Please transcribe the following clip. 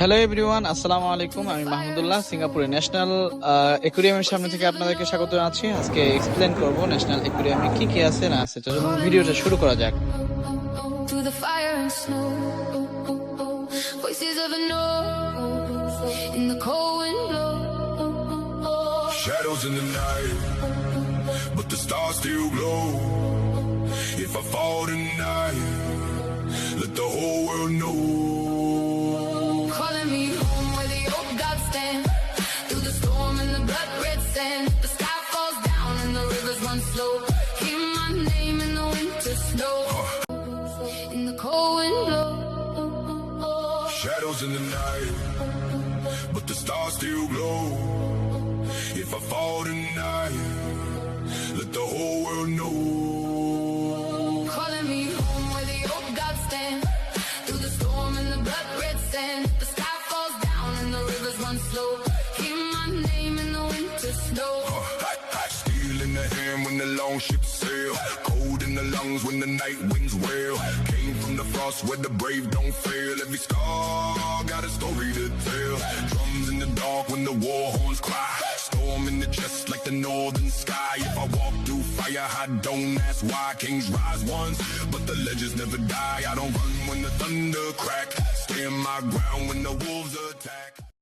Hello everyone, আসসালামু আলাইকুম। আমি মাহমুদুল্লাহ, সিঙ্গাপুরের ন্যাশনাল অ্যাকুয়ারিয়ামের সামনে থেকে আপনাদেরকে স্বাগত জানাচ্ছি। আজকে এক্সপ্লেন করব ন্যাশনাল অ্যাকুয়ারিয়ামে কি কি আছে না আছে। তো চলুন ভিডিওটা শুরু করা যাক। Through the fire and snow, voices of a no in the cold wind blow. Shadows in the night, but the stars still glow. If I fall tonight, let the whole world know. Calling me home where the old gods stand. Through the storm and the blood red sand, the sky falls down and the rivers run slow. Hear my name in the winter snow, in the cold wind blow. Shadows in the night, but the stars still glow. If I fall tonight, let the whole world know. Calling me home where the old gods stand. Through the storm and the blood red sand, the sky falls down and the rivers run slow. Hear my name in the winter snow. Hot steel in the hand when the long ships sail. Cold in the lungs when the night winds wail. Came from the frost where the brave don't fail. Every scar got a story to tell. Drums in the dark when the war horns cry. Storm in the chest like the northern sky. If I walk through fire, I don't ask why. Kings rise once, but the legends never die. I don't run when the thunder crack. Stand my ground when the wolves attack.